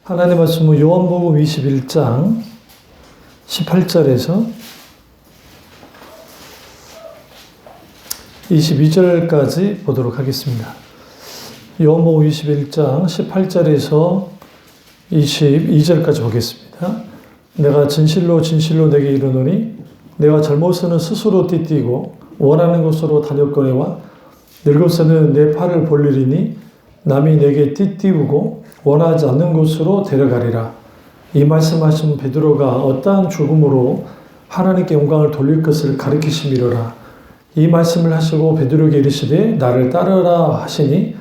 하나님 말씀은 요한복음 21장 18절에서 22절까지 보도록 하겠습니다. 요한복음 21장 18절에서 22절까지 보겠습니다. 내가 진실로 진실로 내게 이르노니 내가 젊어서는 스스로 띠띠고 원하는 곳으로 다녔거니와 늙어서는 내 팔을 벌리리니 남이 내게 띠띠우고 원하지 않는 곳으로 데려가리라. 이 말씀하신 베드로가 어떠한 죽음으로 하나님께 영광을 돌릴 것을 가리키심이로라. 이 말씀을 하시고 베드로에게 이르시되 나를 따르라 하시니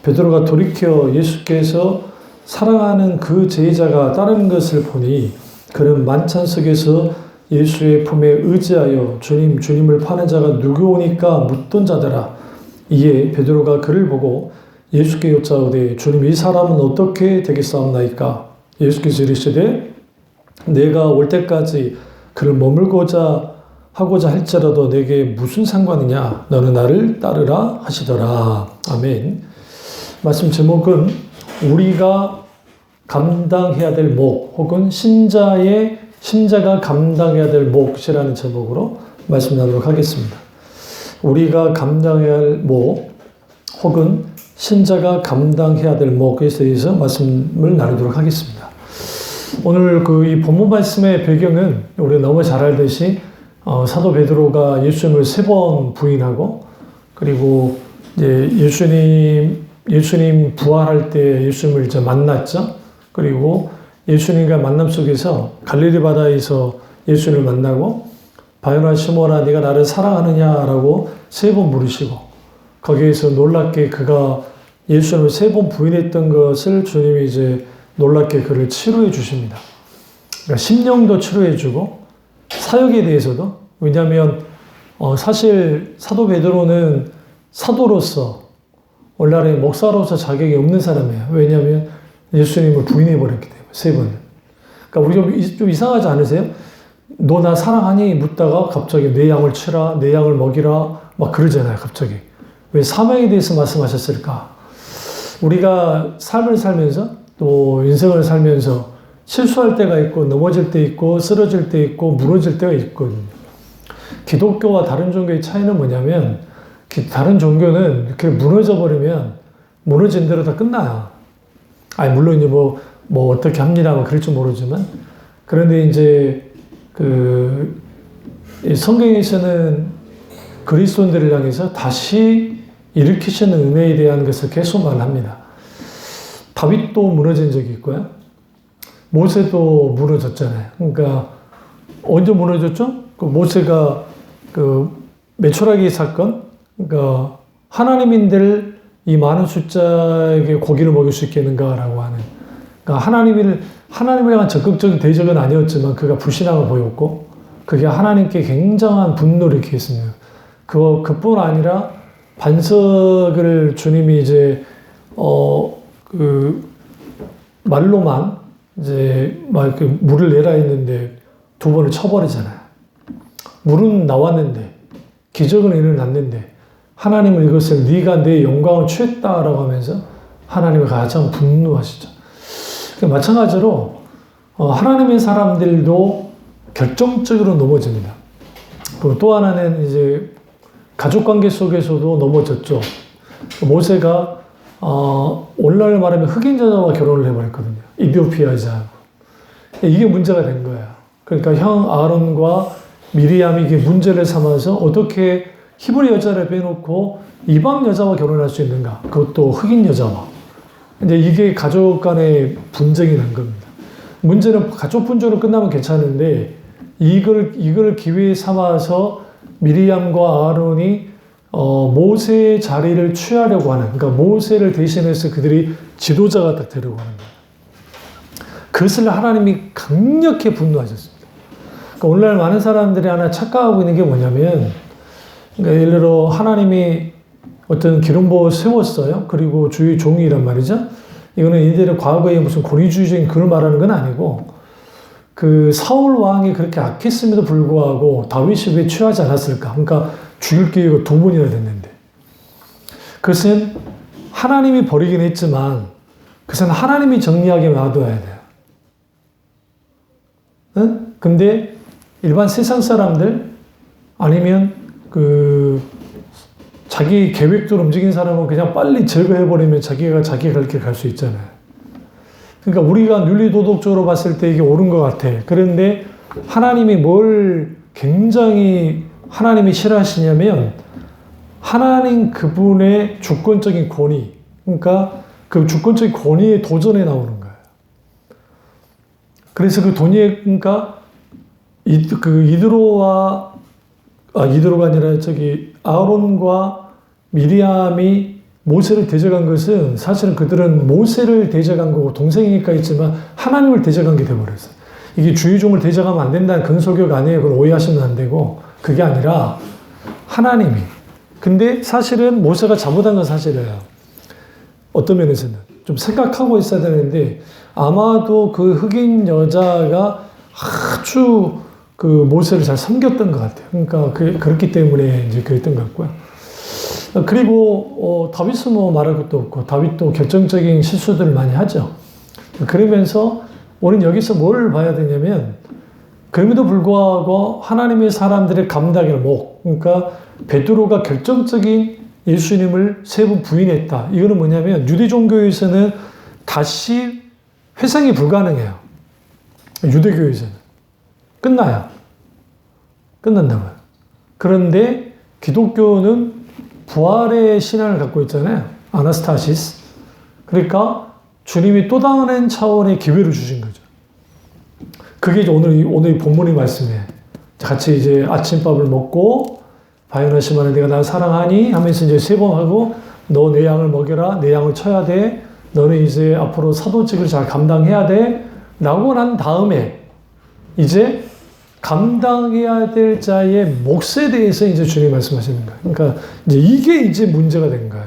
베드로가 돌이켜 예수께서 사랑하는 그 제자가 따르는 것을 보니 그는 만찬 속에서 예수의 품에 의지하여 주님을 파는 자가 누구오니까 묻던 자더라. 이에 베드로가 그를 보고 예수께 여짜오되 주님 이 사람은 어떻게 되겠사옵나이까? 예수께서 이르시되 내가 올 때까지 그를 머물고자 하고자 할지라도 내게 무슨 상관이냐? 너는 나를 따르라 하시더라. 아멘. 말씀 제목은 우리가 감당해야 될 몫 혹은 신자가 감당해야 될 몫이라는 제목으로 말씀 나누도록 하겠습니다. 우리가 감당해야 할 몫 혹은 신자가 감당해야 될 몫에 대해서 말씀을 나누도록 하겠습니다. 오늘 이 본문 말씀의 배경은 우리 너무 잘 알듯이 사도 베드로가 예수님을 3번 부인하고 그리고 이제 예수님 부활할 때 예수님을 이제 만났죠. 그리고 예수님과 만남 속에서 갈릴리 바다에서 예수님을 만나고 바요나 시몬아 네가 나를 사랑하느냐라고 3번 물으시고 거기에서 놀랍게 그가 예수님을 3번 부인했던 것을 주님이 이제 놀랍게 그를 치료해 주십니다. 그러니까 심령도 치료해 주고 사역에 대해서도 왜냐하면 사실 사도 베드로는 사도로서 원래 목사로서 자격이 없는 사람이에요. 왜냐하면 예수님을 부인해 버렸기 때문에 3번. 그러니까 우리 좀 이상하지 않으세요? 너 나 사랑하니? 묻다가 갑자기 내 양을 치라, 내 양을 먹이라 막 그러잖아요. 갑자기. 왜 사명에 대해서 말씀하셨을까? 우리가 삶을 살면서 또 인생을 살면서 실수할 때가 있고 넘어질 때 있고 쓰러질 때 있고 무너질 때가 있거든요. 기독교와 다른 종교의 차이는 뭐냐면 다른 종교는 이렇게 무너져 버리면 무너진 대로 다 끝나요. 아니 물론 이제 뭐 어떻게 합니다. 그럴지 모르지만 그런데 이제 성경에서는 그리스도인들을 향해서 다시 일으키시는 은혜에 대한 것을 계속 말합니다. 다윗도 무너진 적이 있고요. 모세도 무너졌잖아요. 그러니까 언제 무너졌죠? 모세가 메추라기 사건, 그러니까 하나님인들 이 많은 숫자에게 고기를 먹일 수 있겠는가라고 하는. 그러니까 하나님을 향한 적극적인 대적은 아니었지만 그가 불신앙을 보였고 그게 하나님께 굉장한 분노를 일으켰습니다. 그뿐 아니라 반석을 주님이 이제 말로만 이제 물을 내라 했는데 2번을 쳐버리잖아요. 물은 나왔는데 기적은 일어났는데 하나님은 이것을 네가 내 영광을 취했다라고 하면서 하나님을 가장 분노하시죠. 마찬가지로 하나님의 사람들도 결정적으로 넘어집니다. 그리고 또 하나는 이제 가족관계 속에서도 넘어졌죠. 모세가 오늘날 말하면 흑인 여자와 결혼을 해버렸거든요. 이디오피아 여자하고. 이게 문제가 된 거예요. 그러니까 형 아론과 미리암이 이게 문제를 삼아서 어떻게 히브리 여자를 빼놓고 이방 여자와 결혼할 수 있는가? 그것도 흑인 여자와. 이제 이게 가족 간의 분쟁이 난 겁니다. 문제는 가족 분쟁으로 끝나면 괜찮은데 이걸 기회 삼아서 미리암과 아론이 모세의 자리를 취하려고 하는, 그러니까 모세를 대신해서 그들이 지도자가 딱 되려고 하는 거예요. 그것을 하나님이 강력히 분노하셨습니다. 그러니까 오늘날 많은 사람들이 하나 착각하고 있는 게 뭐냐면, 그러니까 예를 들어 하나님이 어떤 기름부어 세웠어요. 그리고 주의 종이란 말이죠. 이거는 이들의 과거에 무슨 권위주의적인 그걸 말하는 건 아니고, 사울 왕이 그렇게 악했음에도 불구하고 다윗이 왜 취하지 않았을까? 그러니까 죽일 기회가 2번이나 됐는데. 그것은 하나님이 버리긴 했지만 그것은 하나님이 정리하게 놔둬야 돼요. 응? 근데 일반 세상 사람들 아니면 자기 계획대로 움직인 사람은 그냥 빨리 제거해버리면 자기가 자기 갈 길 갈 수 있잖아요. 그러니까 우리가 윤리도덕적으로 봤을 때 이게 옳은 것 같아. 그런데 하나님이 뭘 굉장히 하나님이 싫어하시냐면 하나님 그분의 주권적인 권위, 그러니까 그 주권적인 권위에 도전에 나오는 거예요. 그래서 그 돈이, 그러니까 이드로가 아니라 아론과 미리암이 모세를 대적한 것은 사실은 그들은 모세를 대적한 거고 동생이니까 있지만 하나님을 대적한 게 되어버렸어요. 이게 주의종을 대적하면 안 된다는 근소격 아니에요. 그걸 오해하시면 안 되고 그게 아니라 하나님이. 근데 사실은 모세가 잘못한 건 사실이에요. 어떤 면에서는 좀 생각하고 있어야 되는데 아마도 그 흑인 여자가 아주 그 모세를 잘 섬겼던 것 같아요. 그러니까 그렇기 때문에 이제 그랬던 것 같고요. 그리고 다윗은 뭐 말할 것도 없고 다윗도 결정적인 실수들을 많이 하죠. 그러면서 우리는 여기서 뭘 봐야 되냐면 그럼에도 불구하고 하나님의 사람들의 감당의 목, 그러니까 베드로가 결정적인 예수님을 세 번 부인했다. 이거는 뭐냐면 유대 종교에서는 다시 회상이 불가능해요. 유대교에서는 끝나요. 끝난다고요. 그런데 기독교는 부활의 신앙을 갖고 있잖아요. 아나스타시스. 그러니까 주님이 또 다른 차원의 기회를 주신 거죠. 그게 오늘 본문의 말씀이에요. 같이 이제 아침밥을 먹고 바요나 시마는 내가 날 사랑하니 하면서 이제 세 번 하고 너 내 양을 먹여라. 내 양을 쳐야 돼. 너는 이제 앞으로 사도직을 잘 감당해야 돼. 라고 난 다음에 이제 감당해야 될 자의 몫에 대해서 이제 주님이 말씀하시는 거예요. 그러니까 이제 이게 이제 문제가 된 거예요.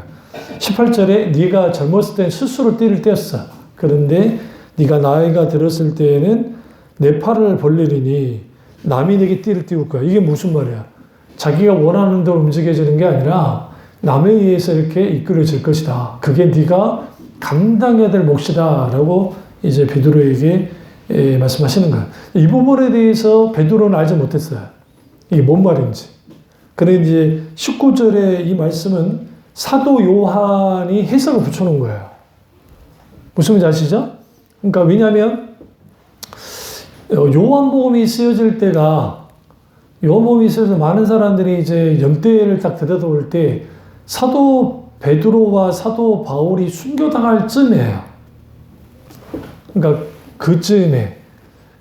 18절에 네가 젊었을 땐 스스로 띠를 떼었어. 그런데 네가 나이가 들었을 때에는 내 팔을 벌리리니 남이 내게 띠를 띄울 거야. 이게 무슨 말이야? 자기가 원하는 대로 움직여지는 게 아니라 남에 의해서 이렇게 이끌어질 것이다. 그게 네가 감당해야 될 몫이다. 라고 이제 베드로에게 말씀하시는 거예요. 이 부분에 대해서 베드로는 알지 못했어요. 이게 뭔 말인지. 그런데 이제 19절에 이 말씀은 사도 요한이 해석을 붙여놓은 거예요. 무슨 말인지 아시죠? 그러니까 왜냐하면 요한복음이 쓰여질 때가 요한복음이 쓰여서 많은 사람들이 이제 연대를 딱 들여다볼 때 사도 베드로와 사도 바울이 순교당할 쯤이에요. 그러니까 그쯤에.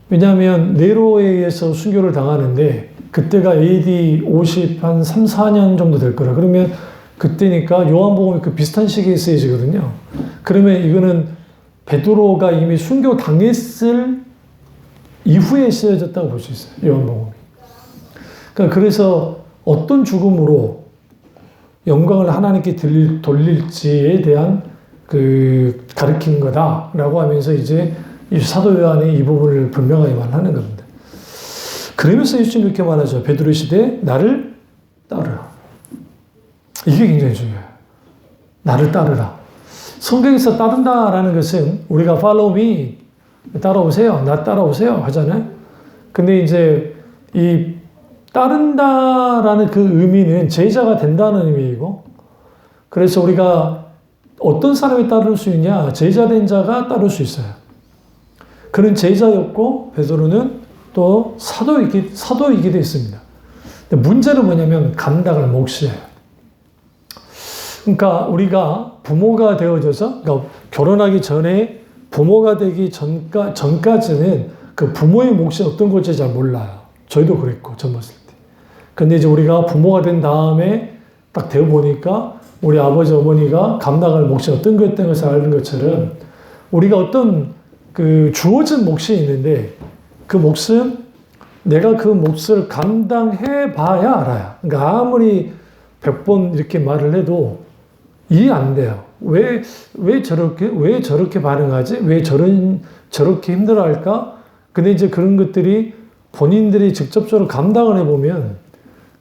왜냐하면 네로에 의해서 순교를 당하는데 그때가 AD 50, 한 3, 4년 정도 될 거라. 그러면 그때니까 요한복음이 그 비슷한 시기에 쓰여지거든요. 그러면 이거는 베드로가 이미 순교 당했을 이후에 쓰여졌다고 볼 수 있어요. 요한복음이. 그러니까 그래서 어떤 죽음으로 영광을 하나님께 돌릴지에 대한 그 가르친 거다라고 하면서 이제 이 사도 요한이 이 부분을 분명하게 말하는 겁니다. 그러면서 예수님 이렇게 말하죠. 베드로 시대 나를 따르라. 이게 굉장히 중요해요. 나를 따르라. 성경에서 따른다라는 것은 우리가 follow me, 따라오세요. 나 따라오세요 하잖아요. 근데 이제 이 따른다라는 그 의미는 제자가 된다는 의미이고, 그래서 우리가 어떤 사람이 따를 수 있냐? 제자 된 자가 따를 수 있어요. 그런 제자였고 베드로는 또 사도이기도 했습니다. 근데 문제는 뭐냐면 감당할 몫이에요. 그러니까 우리가 부모가 되어져서, 그러니까 결혼하기 전에 부모가 되기 전까지는 그 부모의 몫이 어떤 건지 잘 몰라요. 저희도 그랬고 젊었을 때. 근데 이제 우리가 부모가 된 다음에 딱 되어 보니까 우리 아버지 어머니가 감당할 몫이 어떤 거였던 것을 아는 것처럼 우리가 어떤 그 주어진 몫이 있는데 그 몫은 내가 그 몫을 감당해 봐야 알아요. 그러니까 아무리 100번 이렇게 말을 해도 이해 안 돼요. 왜 저렇게 반응하지? 왜 저렇게 힘들어할까? 근데 이제 그런 것들이 본인들이 직접적으로 감당을 해보면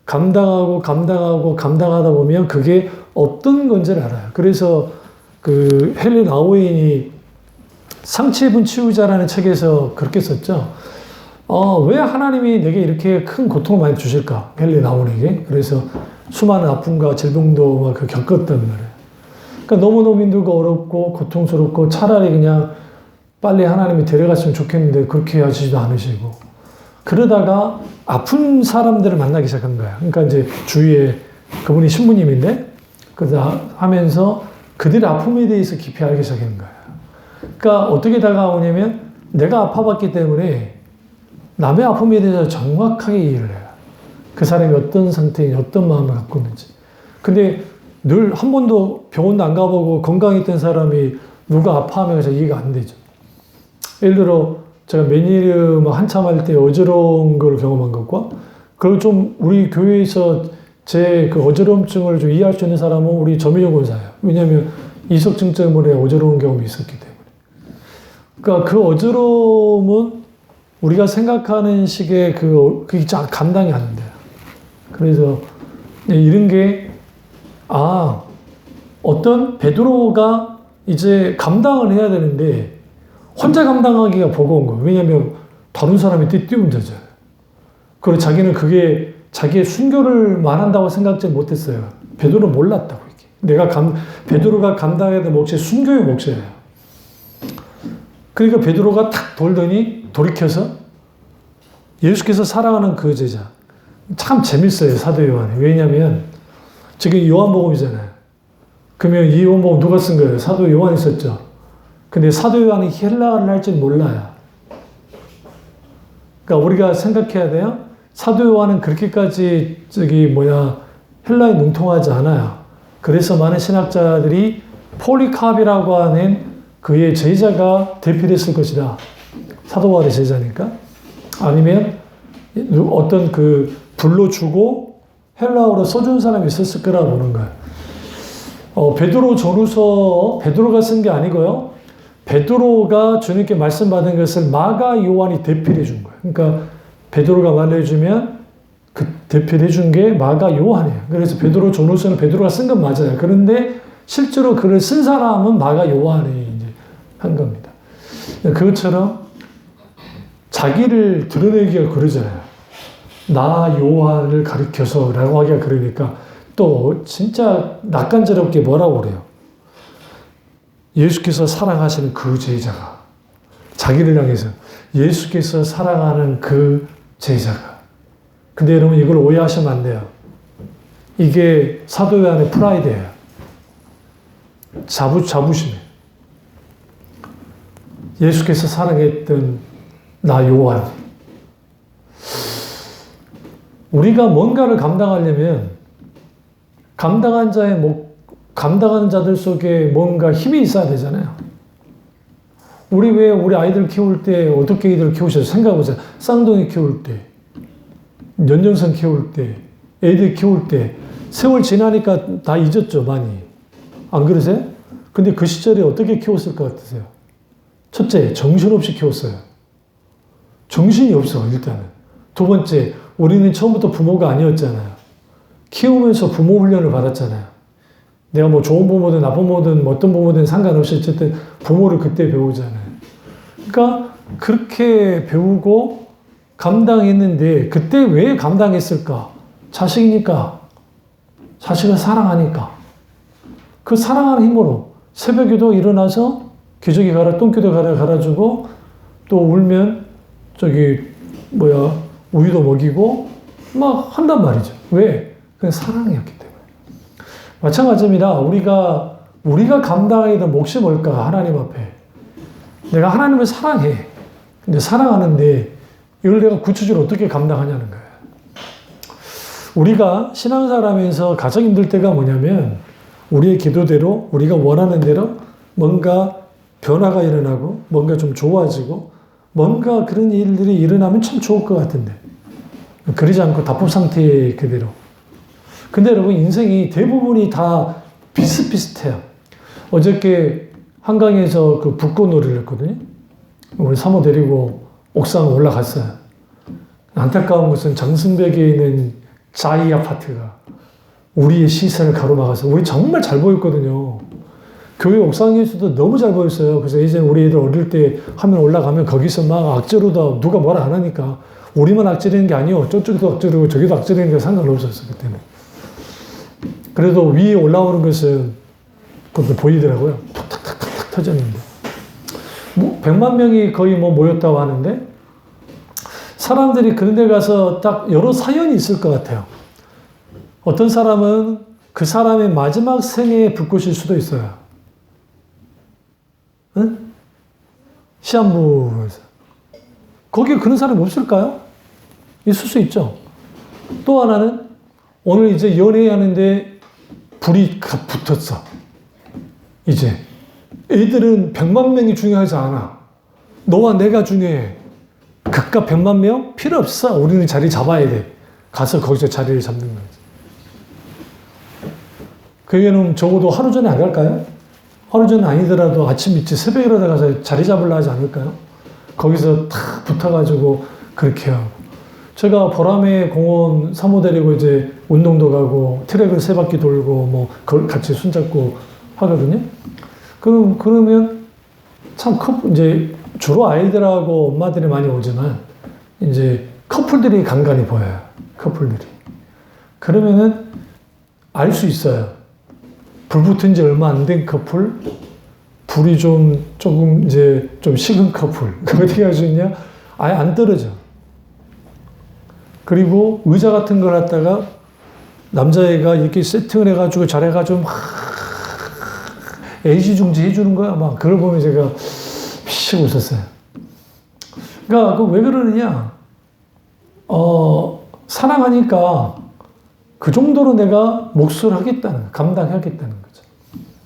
감당하다 보면 그게 어떤 건지를 알아요. 그래서 그 헨리 라우인이 상처 입은 치유자라는 책에서 그렇게 썼죠. 왜 하나님이 내게 이렇게 큰 고통을 많이 주실까? 헨리 나운에게. 그래서 수많은 아픔과 질병도 막 겪었단 말이에요. 그러니까 너무너무 힘들고 어렵고 고통스럽고 차라리 그냥 빨리 하나님이 데려갔으면 좋겠는데 그렇게 하시지도 않으시고. 그러다가 아픈 사람들을 만나기 시작한 거야. 그러니까 이제 주위에 그분이 신부님인데, 그러다 하면서 그들의 아픔에 대해서 깊이 알기 시작한 거야. 그러니까 어떻게 다가오냐면 내가 아파봤기 때문에 남의 아픔에 대해서 정확하게 이해를 해요. 그 사람이 어떤 상태인지, 어떤 마음을 갖고 있는지. 근데 늘 한 번도 병원도 안 가보고 건강했던 사람이 누가 아파하면 이해가 안 되죠. 예를 들어 제가 매니르 한참 할 때 어지러운 걸 경험한 것과, 그리고 좀 우리 교회에서 제 그 어지러움증을 좀 이해할 수 있는 사람은 우리 점유정 권사예요. 왜냐하면 이석증 때문에 어지러운 경험이 있었기 때문에. 그러니까 그 어지러움은 우리가 생각하는 식의 그게 감당이 안 돼요. 그래서 이런 게, 어떤 베드로가 이제 감당을 해야 되는데 혼자 감당하기가 버거운 거예요. 왜냐하면 다른 사람이 뛰어들잖아요. 그리고 자기는 그게 자기의 순교를 말한다고 생각지 못했어요. 베드로는 몰랐다고. 이게. 베드로가 감당해야 될 몫이 순교의 몫이에요. 그러니까 베드로가 탁 돌더니 돌이켜서 예수께서 사랑하는 그 제자. 참 재밌어요, 사도 요한이. 왜냐하면 지금 요한복음이잖아요. 그러면 이 요한복음 누가 쓴 거예요? 사도 요한이 썼죠. 근데 사도 요한이 헬라어를 할 줄 몰라요. 그러니까 우리가 생각해야 돼요. 사도 요한은 그렇게까지 헬라에 능통하지 않아요. 그래서 많은 신학자들이 폴리캅이라고 하는 그의 제자가 대필했을 것이다. 사도 바울의 제자니까. 아니면 어떤 불러주고 헬라어로 써준 사람이 있었을 거라고 보는 거예요. 베드로 전후서 베드로가 쓴 게 아니고요. 베드로가 주님께 말씀받은 것을 마가 요한이 대필해 준 거예요. 그러니까 베드로가 말해주면 그 대필해 준 게 마가 요한이에요. 그래서 베드로 전후서는 베드로가 쓴 건 맞아요. 그런데 실제로 글을 쓴 사람은 마가 요한이 이제 한 겁니다. 그것처럼 자기를 드러내기가 그러잖아요. 나 요한을 가리켜서 라고 하기가 그러니까 또 진짜 낯간지럽게 뭐라고 그래요. 예수께서 사랑하시는 그 제자가, 자기를 향해서 예수께서 사랑하는 그 제자가. 근데 여러분 이걸 오해하시면 안 돼요. 이게 사도 요한의 프라이드예요. 자부심이에요. 예수께서 사랑했던 나 요한. 우리가 뭔가를 감당하려면 감당하는 자들 속에 뭔가 힘이 있어야 되잖아요. 우리 아이들 키울 때 어떻게 애들 키우셔서 생각해보세요. 쌍둥이 키울 때, 연년생 키울 때, 애들 키울 때, 세월 지나니까 다 잊었죠, 많이. 안 그러세요? 근데 그 시절에 어떻게 키웠을 것 같으세요? 첫째, 정신없이 키웠어요. 정신이 없어, 일단은. 두 번째, 우리는 처음부터 부모가 아니었잖아요. 키우면서 부모 훈련을 받았잖아요. 내가 좋은 부모든 나쁜 부모든 어떤 부모든 상관없이 어쨌든 부모를 그때 배우잖아요. 그러니까 그렇게 배우고 감당했는데 그때 왜 감당했을까? 자식이니까. 자식을 사랑하니까. 그 사랑하는 힘으로 새벽에도 일어나서 기저귀 똥기도 갈아주고 또 울면 우유도 먹이고 막 한단 말이죠. 왜? 그냥 사랑이었기 때문에. 마찬가지입니다. 우리가 감당해야 될 몫이 뭘까? 하나님 앞에. 내가 하나님을 사랑해. 근데 사랑하는데 이걸 내가 구체적으로 어떻게 감당하냐는 거예요. 우리가 신앙사람에서 가장 힘들 때가 뭐냐면 우리의 기도대로 우리가 원하는 대로 뭔가 변화가 일어나고 뭔가 좀 좋아지고 뭔가 그런 일들이 일어나면 참 좋을 것 같은데 그러지 않고 답답 상태에 그대로. 근데 여러분 인생이 대부분이 다 비슷비슷해요. 어저께 한강에서 불꽃놀이를 했거든요. 우리 사모 데리고 옥상 올라갔어요. 안타까운 것은 장승백에 있는 자이 아파트가 우리의 시선을 가로막아서 우리 정말 잘 보였거든요. 교회 옥상에서도 너무 잘 보였어요. 그래서 이제 우리 애들 어릴 때 화면 올라가면 거기서 막 악재로다 누가 뭐라 안 하니까 우리만 악질이는 게 아니요. 저쪽도 악질이고 저기도 악질이는 게 상관없었어, 그때는. 그래도 위에 올라오는 것은 그것도 보이더라고요. 탁탁탁탁 터졌는데. 뭐 100만 명이 거의 뭐 모였다고 하는데 사람들이 그런 데 가서 딱 여러 사연이 있을 것 같아요. 어떤 사람은 그 사람의 마지막 생애의 불꽃일 수도 있어요. 응? 시한부에서. 거기에 그런 사람이 없을까요? 있을 수 있죠. 또 하나는 오늘 이제 연애하는데 불이 붙었어. 이제 애들은 100만 명이 중요하지 않아. 너와 내가 중요해. 그깟 100만 명? 필요 없어. 우리는 자리 잡아야 돼. 가서 거기서 자리를 잡는 거지. 교회는 적어도 하루 전에 안 갈까요? 하루 전에 아니더라도 아침 일찍 새벽이라도 가서 자리 잡으려 하지 않을까요? 거기서 탁 붙어가지고 그렇게 하고. 제가 보라매 공원 사모 데리고 이제 운동도 가고 트랙을 3바퀴 돌고 뭐 그걸 같이 손잡고 하거든요. 그러면 참 이제 주로 아이들하고 엄마들이 많이 오지만 이제 커플들이 간간히 보여요. 커플들이. 그러면은 알 수 있어요. 불 붙은 지 얼마 안 된 커플, 불이 조금 이제 좀 식은 커플. 그 어떻게 할 수 있냐? 아예 안 떨어져. 그리고 의자 같은 걸 갖다가 남자애가 이렇게 세팅을 해가지고 잘해가지고 막 애지중지 해주는 거야. 막 그걸 보면 제가 픽 웃었어요. 그러니까 그 왜 그러느냐? 사랑하니까 그 정도로 내가 몫을 하겠다는, 감당하겠다는 거죠.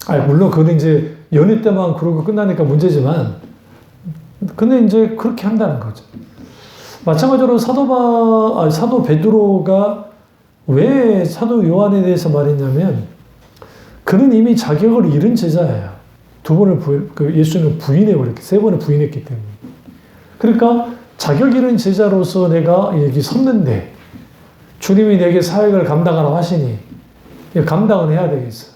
아니, 물론 그건 이제 연애 때만 그러고 끝나니까 문제지만, 근데 이제 그렇게 한다는 거죠. 마찬가지로 사도 베드로가 왜 사도 요한에 대해서 말했냐면, 그는 이미 자격을 잃은 제자예요. 2번을 예수님을 부인해버렸기, 3번을 부인했기 때문에. 그러니까 자격 잃은 제자로서 내가 여기 섰는데, 주님이 내게 사역을 감당하라고 하시니 감당은 해야 되겠어.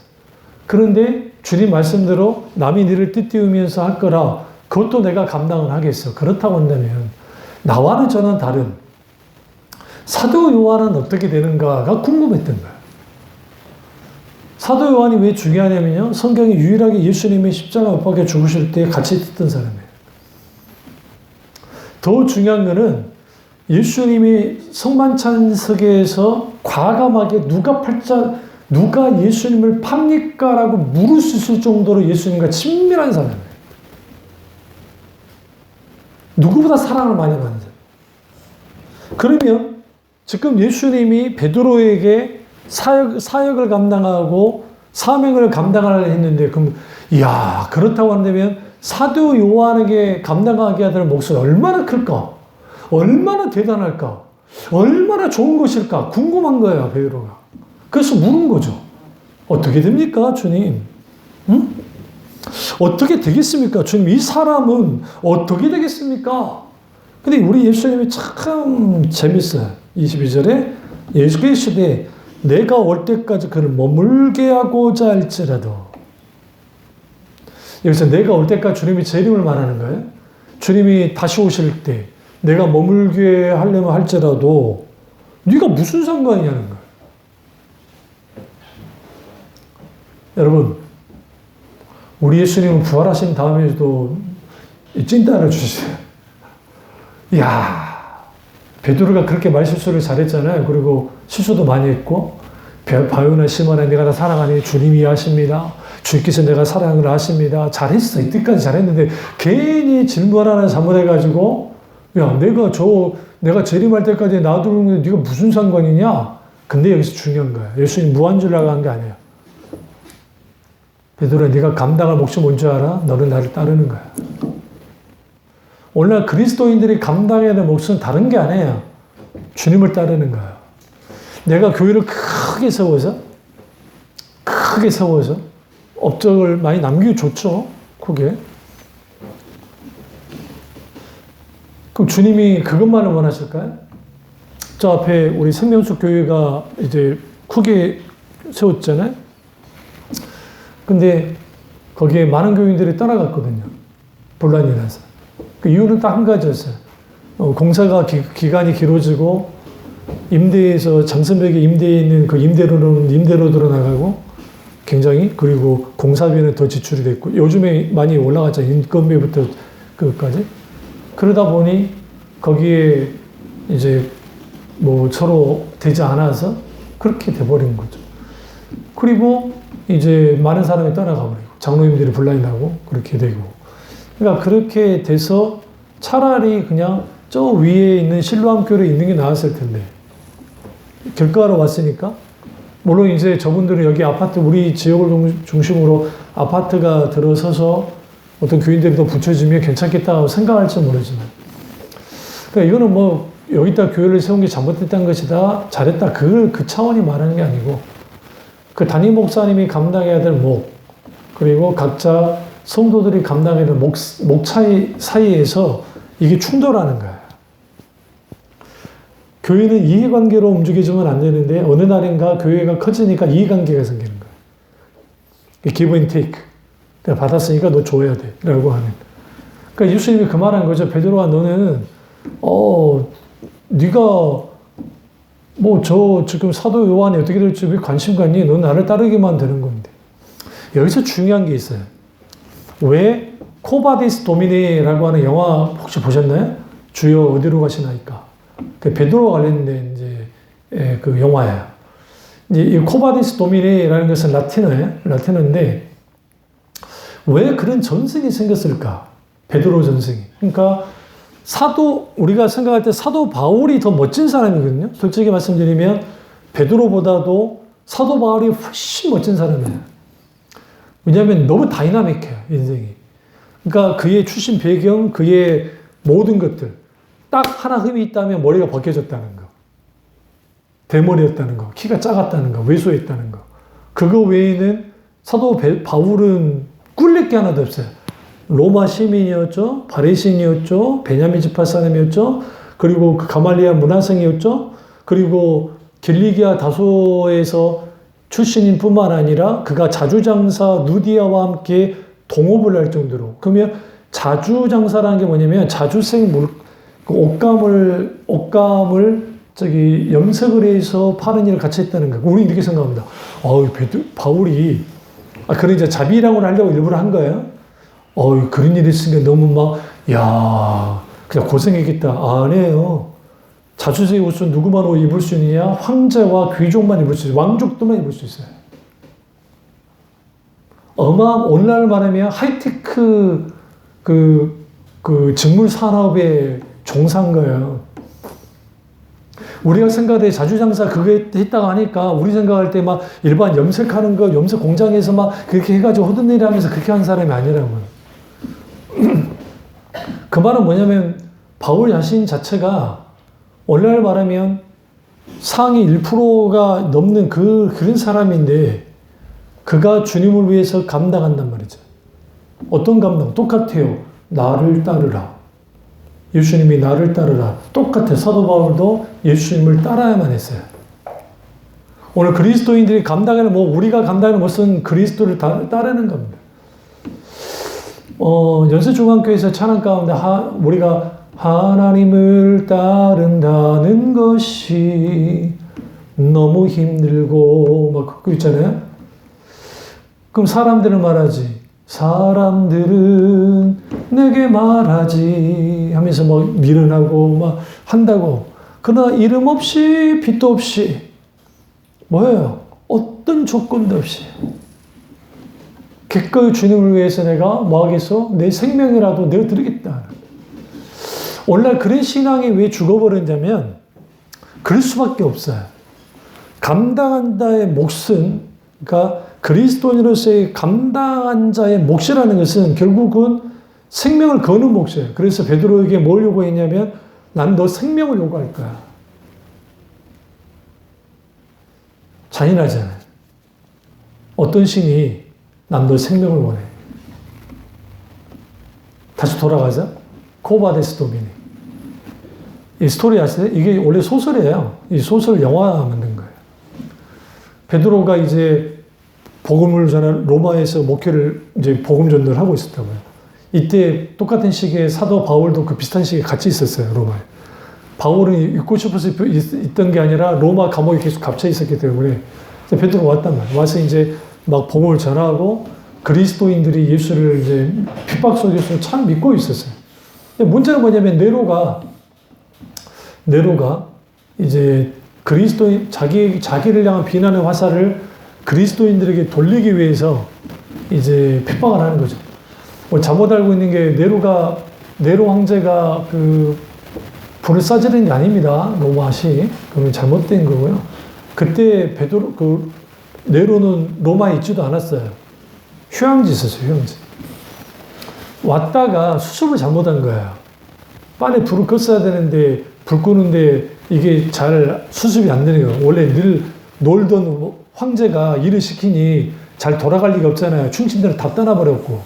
그런데 주님 말씀대로 남이 너를 띠띠우면서 할 거라 그것도 내가 감당을 하겠어. 그렇다고 한다면 나와는 저는 다른 사도 요한은 어떻게 되는가가 궁금했던 거예요. 사도 요한이 왜 중요하냐면요. 성경이 유일하게 예수님이 십자가 못 박혀 죽으실 때 같이 있던 사람이에요. 더 중요한 거는 예수님이 성만찬석에서 과감하게 누가 예수님을 팝니까? 라고 물을 수 있을 정도로 예수님과 친밀한 사람이에요. 누구보다 사랑을 많이 받는 사람. 그러면 지금 예수님이 베드로에게 사역을 감당하고 사명을 감당하려 했는데, 그럼, 이야, 그렇다고 한다면 사도 요한에게 감당하게 될 몫은 얼마나 클까? 얼마나 대단할까? 얼마나 좋은 것일까? 궁금한 거예요, 베드로가. 그래서 물은 거죠. 어떻게 됩니까, 주님? 응? 어떻게 되겠습니까? 주님, 이 사람은 어떻게 되겠습니까? 근데 우리 예수님이 참 재밌어요. 22절에 예수께서 내가 올 때까지 그를 머물게 하고자 할지라도. 여기서 내가 올 때까지 주님이 제 이름을 말하는 거예요. 주님이 다시 오실 때 내가 머물게 하려면 할지라도 네가 무슨 상관이냐는 거예요. 여러분, 우리 예수님은 부활하신 다음에도 찐따를 주시세요. 이야, 베드로가 그렇게 말실수를 잘했잖아요. 그리고 실수도 많이 했고, 바요나 시몬아 내가 다 사랑하니 주님이 하십니다. 주께서 내가 사랑을 하십니다. 잘했어. 이때까지 잘했는데 괜히 질문 하나 잘못해가지고 야, 내가 재림할 때까지 놔두는 게 네가 무슨 상관이냐? 근데 여기서 중요한 거야. 예수님 무한주라고 한 게 아니야. 베드로야, 네가 감당할 몫이 뭔지 알아? 너는 나를 따르는 거야. 오늘날 그리스도인들이 감당해야 될 몫은 다른 게 아니에요. 주님을 따르는 거야. 내가 교회를 크게 세워서 업적을 많이 남기기 좋죠. 크게. 그럼 주님이 그것만을 원하실까요? 저 앞에 우리 생명수 교회가 이제 크게 세웠잖아요. 근데 거기에 많은 교인들이 떠나갔거든요. 분란이 나서. 그 이유는 딱 한 가지였어요. 공사가 기간이 길어지고 임대에서 장선벽에 임대에 있는 그 임대료는 임대료대로 나가고 굉장히 그리고 공사비는 더 지출이 됐고 요즘에 많이 올라갔잖아요. 인건비부터 그것까지. 그러다 보니 거기에 이제 뭐 서로 되지 않아서 그렇게 돼버린 거죠. 그리고 이제 많은 사람이 떠나가 버리고 장로님들이 분란이 나고 그렇게 되고 그러니까 그렇게 돼서 차라리 그냥 저 위에 있는 실로암교를 있는 게 나았을 텐데 결과로 왔으니까 물론 이제 저분들은 여기 아파트 우리 지역을 중심으로 아파트가 들어서서 어떤 교인들이 더 붙여지면 괜찮겠다고 생각할지 모르지만 그러니까 이거는 뭐 여기다 교회를 세운 게 잘못됐다는 것이다 잘했다 그 차원이 말하는 게 아니고 그 담임 목사님이 감당해야 될 목 그리고 각자 성도들이 감당해야 될 목 차이 사이에서 이게 충돌하는 거예요. 교회는 이해관계로 움직여주면 안 되는데 어느 날인가 교회가 커지니까 이해관계가 생기는 거예요. give and take. 내가 받았으니까 너 줘야 돼 라고 하는. 그러니까 예수님이 그 말한 거죠. 베드로아 너는 네가 뭐 저 지금 사도 요한이 어떻게 될지 왜 관심 갖니? 넌 나를 따르기만 되는 건데. 여기서 중요한 게 있어요. 왜 코바디스 도미네라고 하는 영화 혹시 보셨나요? 주여 어디로 가시나이까? 그 베드로와 관련된 이제 그 영화예요. 이제 이 코바디스 도미네라는 것은 라틴어인데 왜 그런 전승이 생겼을까? 베드로 전승이. 그러니까 우리가 생각할 때 사도 바울이 더 멋진 사람이거든요. 솔직히 말씀드리면 베드로보다도 사도 바울이 훨씬 멋진 사람이에요. 왜냐하면 너무 다이나믹해요, 인생이. 그러니까 그의 출신 배경, 그의 모든 것들. 딱 하나 흠이 있다면 머리가 벗겨졌다는 거. 대머리였다는 거. 키가 작았다는 거. 왜소했다는 거. 그거 외에는 사도 바울은 꿀릴 게 하나도 없어요. 로마 시민이었죠. 바리새인이었죠. 베냐민 지파 사람이었죠. 그리고 가말리아 문화생이었죠. 그리고 길리기아 다소에서 출신인 뿐만 아니라 그가 자주장사 누디아와 함께 동업을 할 정도로. 그러면 자주장사라는 게 뭐냐면 자주생 옷감을 염색을 해서 파는 일을 같이 했다는 거예요. 우리 이렇게 생각합니다. 바울이 그런 이제 자비랑을 하려고 일부러 한 거예요. 그런 일이 있으니까 너무 그냥 고생했겠다. 아니에요. 자주색 옷은 누구만 입을 수 있느냐? 황제와 귀족만 입을 수 있어요. 왕족들만 입을 수 있어요. 오늘날 말하면 하이테크 그 직물 산업에 종사한 거예요. 우리가 생각할 때 자주장사 그거 했다가 하니까 우리 생각할 때 막 일반 염색하는 거 염색 공장에서 막 그렇게 해가지고 허든 일 하면서 그렇게 한 사람이 아니라고요. 그 말은 뭐냐면 바울 자신 자체가 오늘날 말하면 상위 1%가 넘는 그런 사람인데 그가 주님을 위해서 감당한단 말이죠. 어떤 감당? 똑같아요. 나를 따르라. 예수님이 나를 따르라. 똑같아. 사도 바울도 예수님을 따라야만 했어요. 오늘 그리스도인들이 감당하는 우리가 감당하는 것은 그리스도를 따르는 겁니다. 연세중앙교회에서 찬양 가운데 우리가 하나님을 따른다는 것이 너무 힘들고 막 그거 있잖아요. 그럼 사람들은 말하지. 사람들은 내게 말하지 하면서 막 미련하고 막 한다고. 그러나 이름 없이 빛도 없이 뭐예요? 어떤 조건도 없이 기꺼이 주님을 위해서 내가 뭐 하겠어? 내 생명이라도 내가 드리겠다. 오늘날 그런 신앙이 왜 죽어버렸냐면 그럴 수밖에 없어요. 감당한 자의 몫은 그러니까 그리스도인으로서의 감당한 자의 몫이라는 것은 결국은 생명을 거는 몫이에요. 그래서 베드로에게 뭘 요구했냐면 난 너 생명을 요구할 거야. 잔인하잖아요. 어떤 신이 난 너 생명을 원해. 다시 돌아가자. 코바데스 도미니. 이 스토리 아세요? 이게 원래 소설이에요. 이 소설 영화 만든 거예요. 베드로가 이제 복음을 전하 로마에서 목회를 이제 복음 전도를 하고 있었다고요. 이때 똑같은 시기에 사도 바울도 그 비슷한 시기에 같이 있었어요, 로마에. 바울은 있고 싶어서 있던 게 아니라 로마 감옥에 계속 갇혀 있었기 때문에 베드로 왔단 말이에요. 와서 이제 막 복음을 전하고 그리스도인들이 예수를 이제 핍박 속에서 참 믿고 있었어요. 근데 문제는 뭐냐면 네로가 이제 그리스도인 자기를 향한 비난의 화살을 그리스도인들에게 돌리기 위해서 이제 핍박을 하는 거죠. 뭐 잘못 알고 있는 게 네로 황제가 그 불을 쏴지는 게 아닙니다. 로마시. 그건 잘못된 거고요. 그때 네로는 로마에 있지도 않았어요. 휴양지 있었어요, 휴양지. 왔다가 수습을 잘못한 거예요. 빨리 불을 껐어야 되는데 불 끄는데 이게 잘 수습이 안 되는 거예요. 원래 늘 놀던 황제가 일을 시키니 잘 돌아갈 리가 없잖아요. 충신들을 다 떠나버렸고.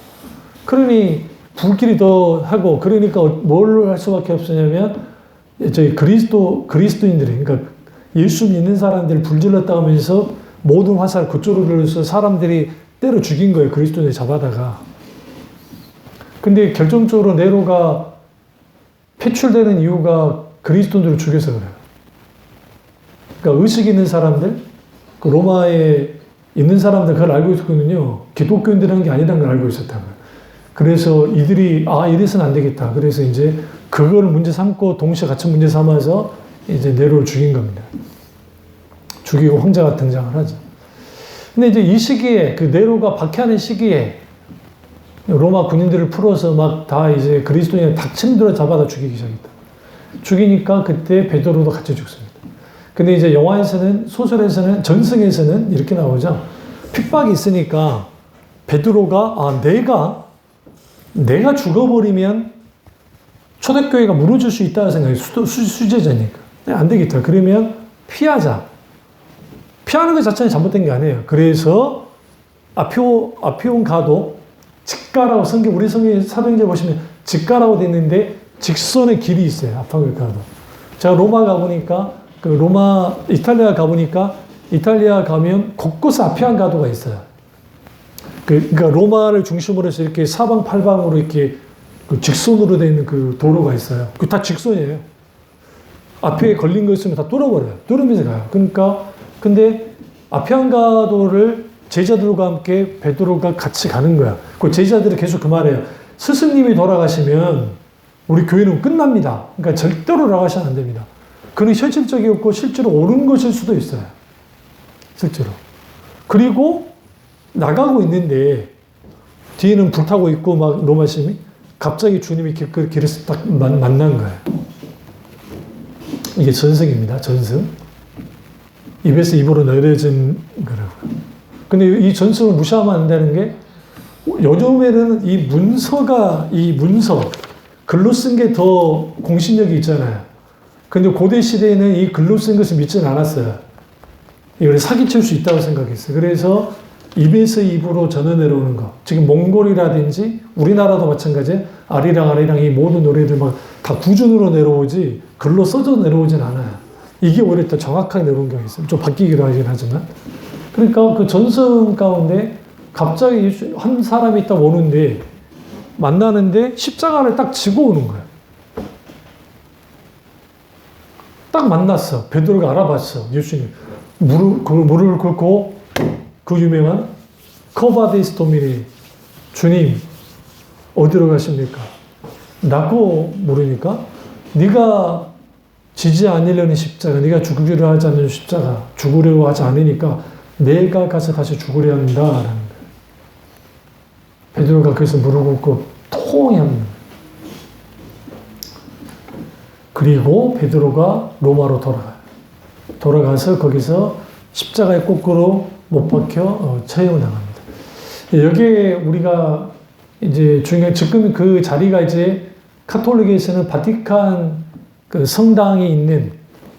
그러니 불길이 더 하고 그러니까 뭘 할 수밖에 없었냐면 저희 그리스도인들이 그러니까 예수 믿는 사람들 불질렀다 하면서 모든 화살 그쪽으로 해서 사람들이 때려 죽인 거예요. 그리스도인들 잡아다가. 근데 결정적으로 네로가 패출되는 이유가 그리스도인들을 죽여서 그래요. 그러니까 의식 있는 사람들, 그 로마에 있는 사람들 그걸 알고 있었거든요. 기독교인들이라는 게 아니라는 걸 알고 있었다고요. 그래서 이들이 이래서는 안 되겠다. 그래서 이제 그걸 문제 삼고 동시에 같이 문제 삼아서 이제 네로를 죽인 겁니다. 죽이고 황제가 등장을 하죠. 근데 이제 이 시기에 그 네로가 박해하는 시기에 로마 군인들을 풀어서 막 다 이제 그리스도인을 닥치는 대로 잡아다 죽이기 시작했다. 죽이니까 그때 베드로도 같이 죽습니다. 근데 이제 영화에서는 소설에서는 전승에서는 이렇게 나오죠. 핍박이 있으니까 베드로가 내가 죽어버리면 초대교회가 무너질 수 있다는 생각이 수제자니까 안 되겠다. 그러면 피하자. 피하는 것 자체는 잘못된 게 아니에요. 그래서 아피온 가도 직가라고 우리 성경 사도행전 보시면 직가라고 돼 있는데 직선의 길이 있어요. 아피온 가도. 제가 로마 가보니까 이탈리아 가보니까 이탈리아 가면 곳곳에 아피안 가도가 있어요. 그러니까 로마를 중심으로 해서 이렇게 사방팔방으로 이렇게 그 직선으로 되어 있는 그 도로가 있어요. 그 다 직선이에요. 앞에 걸린 거 있으면 다 뚫어버려요. 뚫으면서 가요. 근데 아피안 가도를 제자들과 함께 베드로가 같이 가는 거야. 그 제자들이 계속 그 말해요. 스승님이 돌아가시면 우리 교회는 끝납니다. 그러니까 절대로 나가시면 안 됩니다. 그는 현실적이었고 실제로 옳은 것일 수도 있어요. 실제로. 그리고 나가고 있는데 뒤에는 불타고 있고 막 로마심이 갑자기 주님이 그 길에서 딱 만난 거예요. 이게 전승입니다. 전승. 입에서 입으로 내려진 거라고요. 근데 이 전승을 무시하면 안 되는 게 요즘에는 이 문서 글로 쓴 게 더 공신력이 있잖아요. 근데 고대 시대에는 이 글로 쓴 것을 믿지는 않았어요. 이걸 사기칠 수 있다고 생각했어요. 그래서 입에서 입으로 전해 내려오는 거. 지금 몽골이라든지 우리나라도 마찬가지예요. 아리랑 이 모든 노래들 막 다 구준으로 내려오지 글로 써져 내려오진 않아요. 이게 오히려 더 정확하게 내려온 경우가 있어요. 좀 바뀌기도 하긴 하지만. 그러니까 그 전승 가운데 갑자기 한 사람이 딱 오는데 만나는데 십자가를 딱 지고 오는 거예요. 딱 만났어. 베드로가 알아봤어. 예수님. 무릎을 꿇고 그 유명한 커바디스 도미니 주님 어디로 가십니까? 라고 물으니까 네가 지지 않으려는 십자가, 네가 죽으려 하지 않는 십자가, 죽으려고 하지 않으니까 내가 가서 다시 죽으려 한다라는 거예요. 베드로가 그래서 무릎을 꿇고 통히 합니다. 그리고 베드로가 로마로 돌아가서 거기서 십자가에 거꾸로 못 박혀 처형을 당합니다. 여기에 우리가 이제 지금 그 자리가 이제 카톨릭에서는 바티칸 그 성당이 있는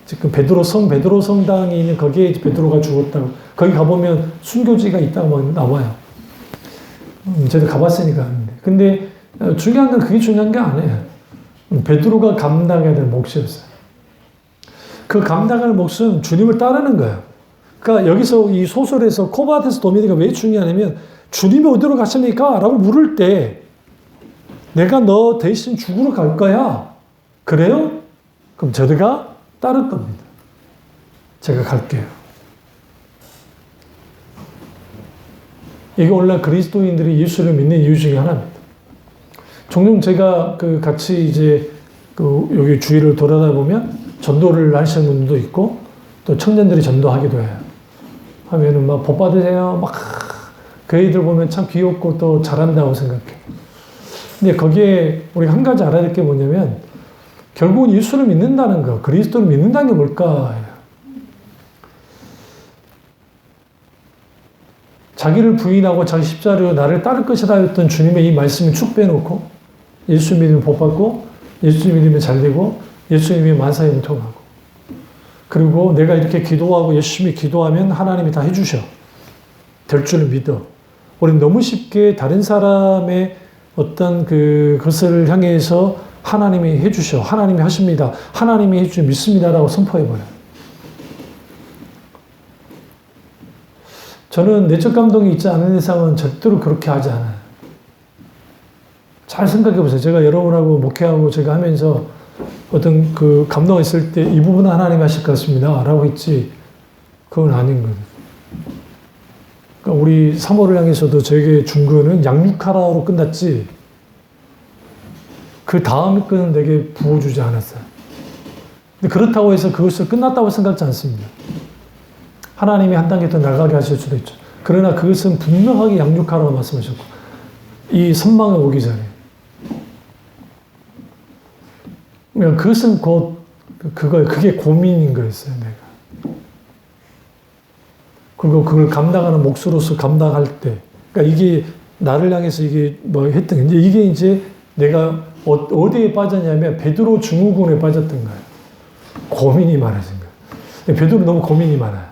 지금 베드로 성당이 있는 거기에 베드로가 죽었다고 거기 가보면 순교지가 있다고 나와요. 저도 가봤으니까 아는데. 근데 중요한 건 그게 중요한 게 아니에요. 베드로가 감당해야 될 몫이었어요. 그 감당할 몫은 주님을 따르는 거예요. 그러니까 여기서 이 소설에서 코바테스 도미니가 왜 중요하냐면 주님이 어디로 가십니까? 라고 물을 때 내가 너 대신 죽으러 갈 거야. 그래요? 그럼 저희가 따를 겁니다. 제가 갈게요. 이게 오늘날 그리스도인들이 예수를 믿는 이유 중에 하나입니다. 종종 제가 같이 이제 여기 주위를 돌아다 보면 전도를 하시는 분들도 있고 또 청년들이 전도하기도 해요. 하면은 막 복 받으세요. 막 그 애들 보면 참 귀엽고 또 잘한다고 생각해요. 근데 거기에 우리가 한 가지 알아야 될 게 뭐냐면 결국은 예수를 믿는다는 거, 그리스도를 믿는다는 게 뭘까? 자기를 부인하고 자기 십자가로 나를 따를 것이다 했던 주님의 이 말씀을 축 빼놓고 예수 믿으면 복 받고 예수 믿으면 잘 되고 예수 믿으면 만사에 형통하고 그리고 내가 이렇게 기도하고 열심히 기도하면 하나님이 다 해주셔. 될 줄을 믿어. 우리는 너무 쉽게 다른 사람의 어떤 그것을 향해서 하나님이 해주셔. 하나님이 하십니다. 하나님이 해주셔. 믿습니다라고 선포해버려요. 저는 내적 감동이 있지 않은 이상은 절대로 그렇게 하지 않아요. 잘 생각해 보세요. 제가 여러분하고 목회하고 제가 하면서 어떤 감동이 있을 때 이 부분은 하나님이 하실 것 같습니다. 라고 했지. 그건 아닌 거예요. 그러니까 우리 사모를 향해서도 저에게 준 거는 양육하라로 끝났지. 그 다음 거는 내게 부어주지 않았어요. 근데 그렇다고 해서 그것을 끝났다고 생각하지 않습니다. 하나님이 한 단계 더 나가게 하실 수도 있죠. 그러나 그것은 분명하게 양육하라고 말씀하셨고 이 선망에 오기 전에 그것은 곧 그게 고민인 거였어요. 내가. 그리고 그걸 감당하는 몫으로서 감당할 때 그러니까 이게 나를 향해서 이게 뭐 했던 게 이게 이제 내가 어디에 빠졌냐면 베드로 증후군에 빠졌던 거예요. 고민이 많아진 거예요. 베드로 너무 고민이 많아요.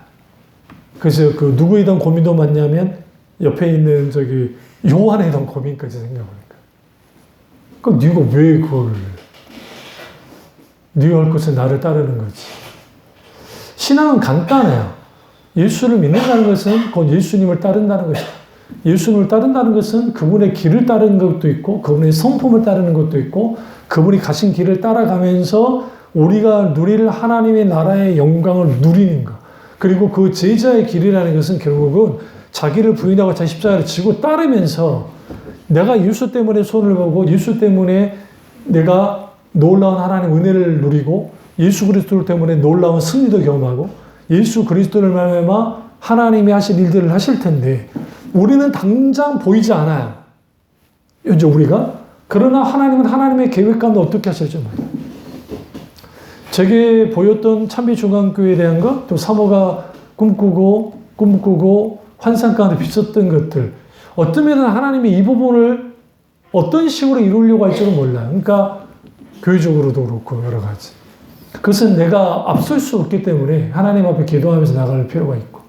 그래서 누구에 대한 고민도 많냐면 옆에 있는 요한에 대한 고민까지 생겨보니까. 그럼 네가 왜 네가 할 것은 나를 따르는 거지. 신앙은 간단해요. 예수를 믿는다는 것은 곧 예수님을 따른다는 것이다. 예수님을 따른다는 것은 그분의 길을 따르는 것도 있고 그분의 성품을 따르는 것도 있고 그분이 가신 길을 따라가면서 우리가 누릴 하나님의 나라의 영광을 누리는 것. 그리고 그 제자의 길이라는 것은 결국은 자기를 부인하고 자기 십자가를 지고 따르면서 내가 예수 때문에 손을 보고 예수 때문에 내가 놀라운 하나님의 은혜를 누리고 예수 그리스도 때문에 놀라운 승리도 경험하고 예수 그리스도를 말미암아 하나님이 하실 일들을 하실 텐데 우리는 당장 보이지 않아요. 현재 우리가. 그러나 하나님은 하나님의 계획 가운데 어떻게 하실지 몰라요. 제게 보였던 참비 중앙교회에 대한 것, 또 사모가 꿈꾸고 환상 가운데 비쳤던 것들. 어떤 면은 하나님이 이 부분을 어떤 식으로 이루려고 할지는 몰라요. 그러니까 교회적으로도 그렇고 여러 가지. 그것은 내가 앞설 수 없기 때문에 하나님 앞에 기도하면서 나갈 필요가 있고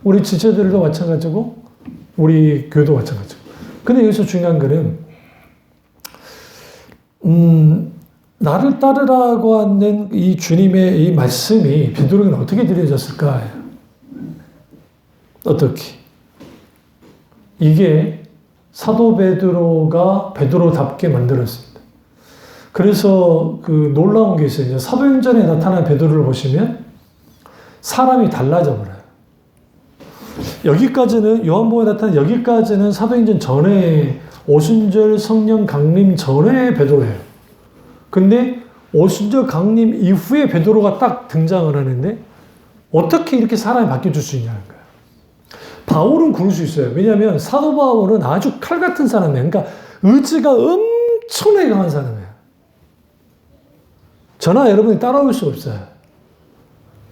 우리 지체들도 마찬가지고 우리 교회도 마찬가지고. 근데 여기서 중요한 거는 나를 따르라고 하는 이 주님의 이 말씀이 베드로에게 어떻게 들려졌을까? 어떻게? 이게 사도 베드로가 베드로답게 만들었습니다. 그래서 놀라운 게 있어요. 사도행전에 나타난 베드로를 보시면 사람이 달라져 버려요. 여기까지는 요한복음에 나타난 여기까지는 사도행전 전에 오순절 성령 강림 전에 베드로예요. 근데 오순절 강림 이후에 베드로가 딱 등장을 하는데 어떻게 이렇게 사람이 바뀌어줄 수 있냐는 거예요. 바울은 그럴 수 있어요. 왜냐하면 사도 바울은 아주 칼 같은 사람이에요. 그러니까 의지가 엄청나게 강한 사람이에요. 저나 여러분이 따라올 수 없어요.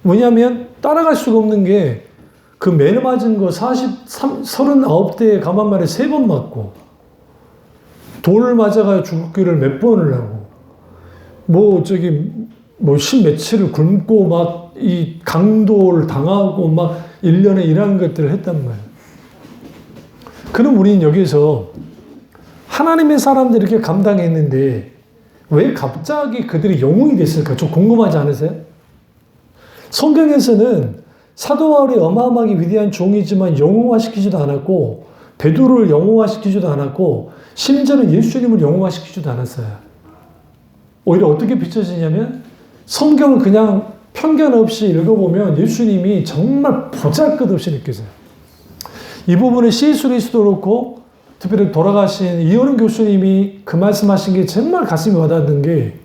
왜냐하면 따라갈 수가 없는 게 그 매를 맞은 거 39대의 가만말에 3번 맞고 돌을 맞아가 죽기를 몇 번을 하고 십 며칠을 굶고 막 이 강도를 당하고 막 1년에 이런 것들을 했단 말이에요. 그럼 우리는 여기서 하나님의 사람들이 이렇게 감당했는데 왜 갑자기 그들이 영웅이 됐을까? 좀 궁금하지 않으세요? 성경에서는 사도 바울이 어마어마하게 위대한 종이지만 영웅화시키지도 않았고 베드로를 영웅화시키지도 않았고 심지어는 예수님을 영웅화시키지도 않았어요. 오히려 어떻게 비춰지냐면 성경을 그냥 편견 없이 읽어보면 예수님이 정말 보잘것없이 느껴져요. 이 부분을 C.S. 루이스도 그렇고 특별히 돌아가신 이현우 교수님이 그 말씀하신 게 정말 가슴이 와닿는 게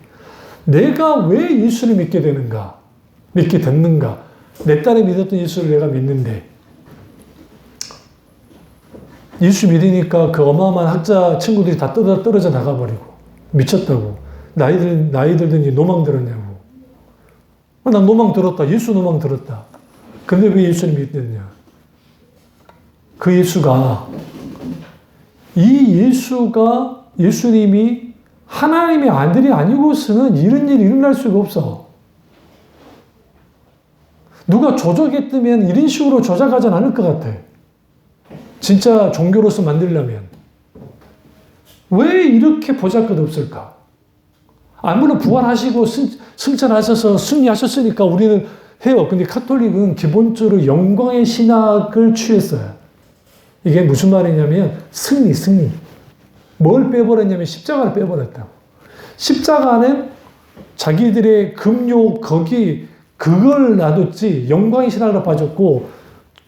내가 왜 예수를 믿게 되는가? 믿게 됐는가? 내 딸이 믿었던 예수를 내가 믿는데 예수 믿으니까 그 어마어마한 학자 친구들이 다 떨어져 나가버리고 미쳤다고 나이 들더니 노망 들었냐고 난 노망 들었다. 예수 노망 들었다. 근데 왜 예수를 믿느냐? 그 예수가 예수님이 하나님의 아들이 아니고서는 이런 일이 일어날 수가 없어. 누가 조작했다면 이런 식으로 조작하진 않을 것 같아. 진짜 종교로서 만들려면. 왜 이렇게 보잘것없을까? 물론 부활하시고 승천하셔서 승리하셨으니까 우리는 해요. 근데 카톨릭은 기본적으로 영광의 신학을 취했어요. 이게 무슨 말이냐면 승리. 뭘 빼버렸냐면 십자가를 빼버렸다고. 십자가는 자기들의 금욕 그걸 놔뒀지 영광의 신학으로 빠졌고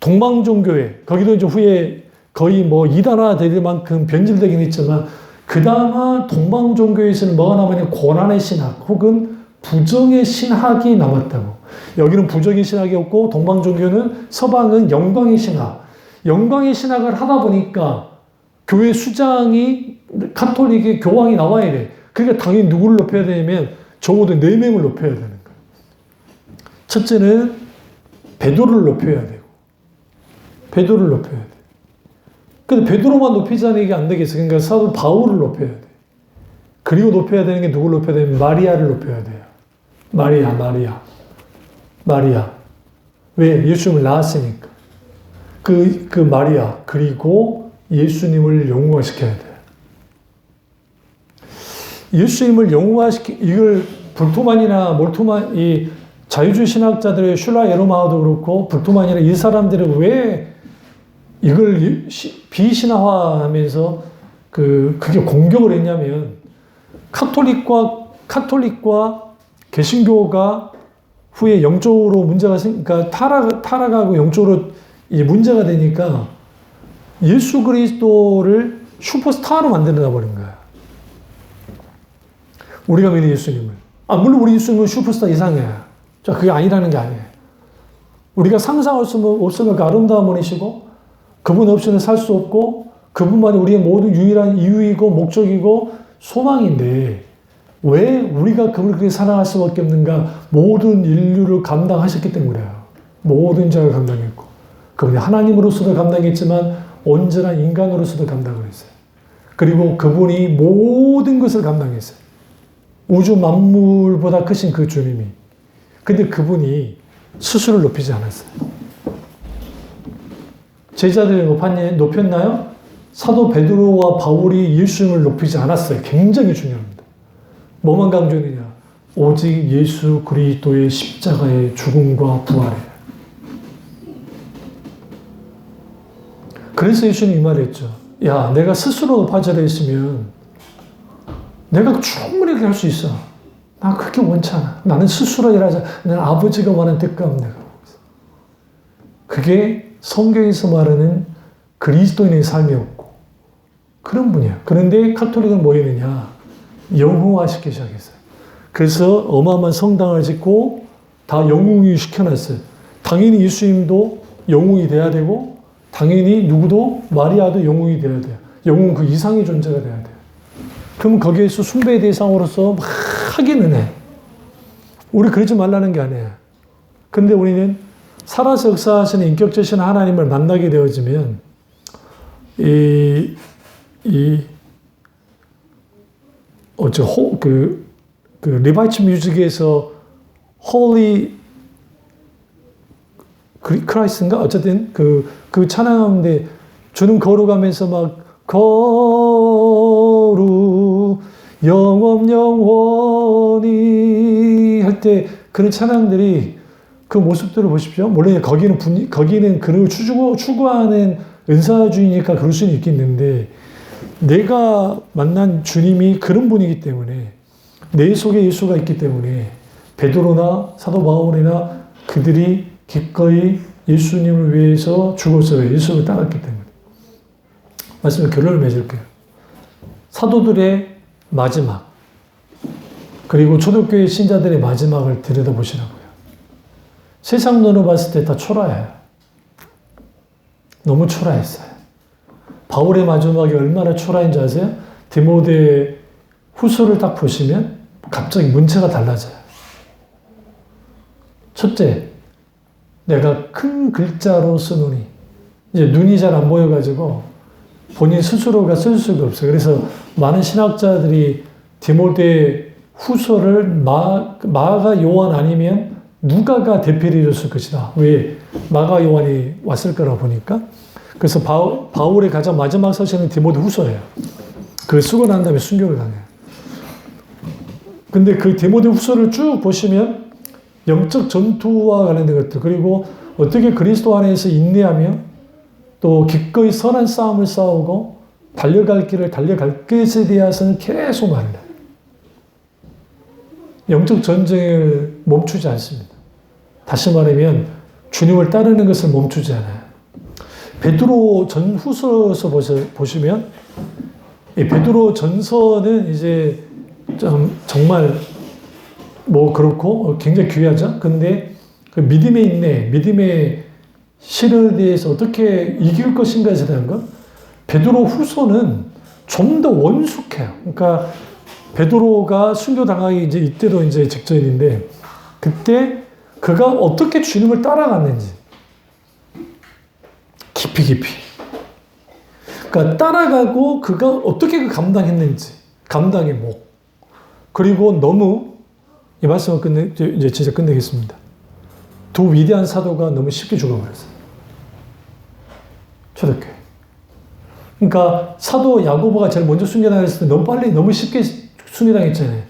동방종교회 거기도 이제 후에 거의 이단화 될 만큼 변질되긴 했지만 그나마 동방종교에서는 뭐가 남았냐 고난의 신학 혹은 부정의 신학이 남았다고. 여기는 부정의 신학이 없고 동방종교는 서방은 영광의 신학. 영광의 신학을 하다 보니까 교회 수장이 카톨릭의 교황이 나와야 돼. 그러니까 당연히 누구를 높여야 되냐면 적어도 4명을 높여야 되는 거예요. 첫째는 베드로를 높여야 되고 베드로를 높여야 돼. 근데 베드로만 높이자니 이게 안 되겠어. 그러니까 사도 바울을 높여야 돼. 그리고 높여야 되는 게 누구를 높여야 되냐면 마리아를 높여야 돼요. 마리아. 왜? 예수님을 낳았으니까. 그 마리아 그리고 예수님을 영웅화시켜야 돼요. 예수님을 이걸 불토만이나 몰토만 이 자유주의 신학자들의 슐라 예로마도 그렇고 불토만이나 이 사람들은 왜 이걸 비신화하면서 그게 공격을 했냐면 카톨릭과 개신교가 후에 영적으로 문제가 그러니까 타락하고 영적으로 이제 문제가 되니까 예수 그리스도를 슈퍼스타로 만들어 버린 거야. 우리가 믿는 예수님을. 물론 우리 예수님은 슈퍼스타 이상이야. 그게 아니라는 게 아니에요. 우리가 상상할 수 없으면 그 아름다운 분이시고 그분 없이는 살 수 없고 그분만이 우리의 모든 유일한 이유이고 목적이고 소망인데 왜 우리가 그분을 그렇게 사랑할 수밖에 없는가? 모든 인류를 감당하셨기 때문이에요. 모든 자를 감당했고 그분이 하나님으로서도 감당했지만 온전한 인간으로서도 감당을 했어요. 그리고 그분이 모든 것을 감당했어요. 우주 만물보다 크신 그 주님이. 근데 그분이 스스로를 높이지 않았어요. 제자들을 높였나요? 사도 베드로와 바울이 예수님을 높이지 않았어요. 굉장히 중요합니다. 뭐만 강조했느냐? 오직 예수 그리스도의 십자가의 죽음과 부활이에요. 그래서 예수님이 이 말했죠. 야, 내가 스스로 높아져야 했으면 내가 충분히 그렇게 할 수 있어. 나 그렇게 원치 않아. 나는 스스로 일하자. 나는 아버지가 원하는 뜻감 내가. 그게 성경에서 말하는 그리스도인의 삶이었고 그런 분이야. 그런데 카톨릭은 뭐 했느냐? 영웅화시키기 시작했어요. 그래서 어마어마한 성당을 짓고 다 영웅이 시켜놨어요. 당연히 예수님도 영웅이 돼야 되고 당연히 누구도 마리아도 영웅이 돼야 돼요. 영웅 그 이상의 존재가 돼야 돼요. 그럼 거기에서 숭배의 대상으로서 막 하기는 해. 우리 그러지 말라는 게 아니야. 근데 우리는 살아서 역사하시는 인격자신 하나님을 만나게 되어지면 리바이츠 뮤직에서 홀리 크라이스인가? 어쨌든 그 찬양하는데 주는 걸어가면서 막 거룩 영원히 할 때 그런 찬양들이 그 모습들을 보십시오. 물론 거기는 그를 추구하는 은사주의니까 그럴 수는 있겠는데, 내가 만난 주님이 그런 분이기 때문에, 내 속에 예수가 있기 때문에, 베드로나 사도 바울이나 그들이 기꺼이 예수님을 위해서 죽었어요. 예수를 따랐기 때문에. 말씀을 결론을 맺을게요. 사도들의 마지막, 그리고 초대교회 신자들의 마지막을 들여다보시라고요. 세상 눈으로 봤을 때 다 초라해요. 너무 초라했어요. 바울의 마지막이 얼마나 초라한지 아세요? 디모데 후서를 딱 보시면 갑자기 문체가 달라져요. 첫째, 내가 큰 글자로 쓰노니, 이제 눈이 잘 안 보여가지고 본인 스스로가 쓸 수가 없어요. 그래서 많은 신학자들이 디모데 후서를 마가 요한 아니면 누가가 대표를 해줬을 것이다. 왜? 마가 요한이 왔을 거라 보니까. 그래서 바울의 가장 마지막 서신은 디모데 후서예요. 그걸 쓰고 난 다음에 순교를 당해요. 근데 그 디모데 후서를 쭉 보시면 영적 전투와 관련된 것들, 그리고 어떻게 그리스도 안에서 인내하며 또 기꺼이 선한 싸움을 싸우고 달려갈 길을 달려갈 것에 대해서는 계속 말을 해요. 영적 전쟁을 멈추지 않습니다. 다시 말하면 주님을 따르는 것을 멈추지 않아요. 베드로 전후서에서 보시면 이 베드로 전서는 이제 좀 정말 뭐 그렇고 굉장히 귀하죠. 근데 그 믿음의 인내, 믿음의 실현에 대해서 어떻게 이길 것인가에 대한 것, 베드로 후서는 좀 더 원숙해요. 그러니까 베드로가 순교당하기 이제 이때도 이제 직전인데, 그때 그가 어떻게 주님을 따라갔는지 깊이 그러니까 따라가고 그가 어떻게 그 감당했는지, 감당의 목, 그리고 너무 이 말씀을 이제 진짜 끝내겠습니다. 두 위대한 사도가 너무 쉽게 죽어버렸어요. 초대교회. 그러니까 사도 야고보가 제일 먼저 순교당했을 때 너무 쉽게 순교당했잖아요.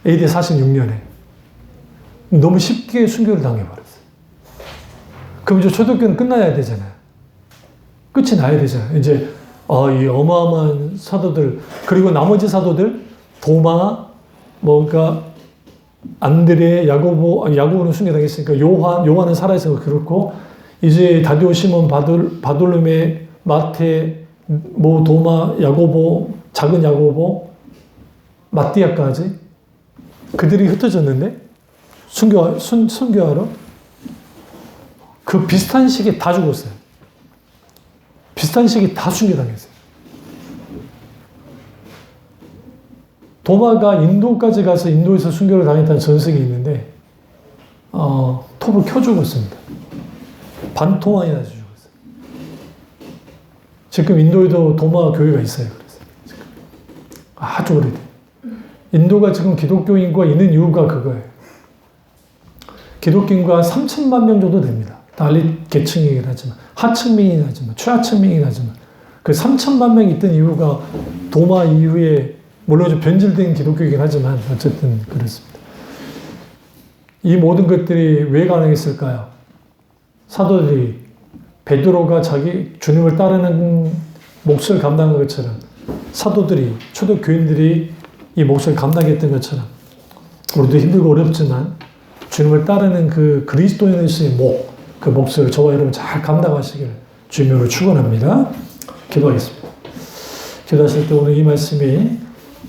AD 46년에. 너무 쉽게 순교를 당해버렸어요. 그럼 이제 초대교회는 끝나야 되잖아요. 끝이 나야 되잖아요. 이제, 이 어마어마한 사도들, 그리고 나머지 사도들, 도마, 그러니까 안드레, 야고보는 순교당했으니까 요한은 살아있으니까 그렇고, 이제 다디오, 시몬, 바돌로메, 마테, 도마, 야고보, 작은 야고보, 마띠아까지 그들이 흩어졌는데 순교하러 그 비슷한 시기에 다 죽었어요. 비슷한 시기에 다 순교당했어요. 도마가 인도까지 가서 인도에서 순교를 당했다는 전설이 있는데 톱을 켜 죽었습니다. 반토막이나 죽었어요. 지금 인도에도 도마 교회가 있어요. 그래서 지금 아주 오래돼요. 인도가 지금 기독교 인구가 있는 이유가 그거예요. 기독교 인구가 3천만 명 정도 됩니다. 달리 계층이긴 하지만, 하층민이긴 하지만, 최하층민이긴 하지만, 그 3천만 명이 있던 이유가 도마 이후에, 물론 좀 변질된 기독교이긴 하지만, 어쨌든 그렇습니다. 이 모든 것들이 왜 가능했을까요? 사도들이 베드로가 자기 주님을 따르는 몫을 감당한 것처럼, 사도들이, 초대교인들이 이 몫을 감당했던 것처럼, 우리도 힘들고 어렵지만 주님을 따르는 그 그리스도인으로서의 목, 그 몫을 저와 여러분 잘 감당하시길 주님으로 축원합니다. 기도하겠습니다. 기도하실 때 오늘 이 말씀이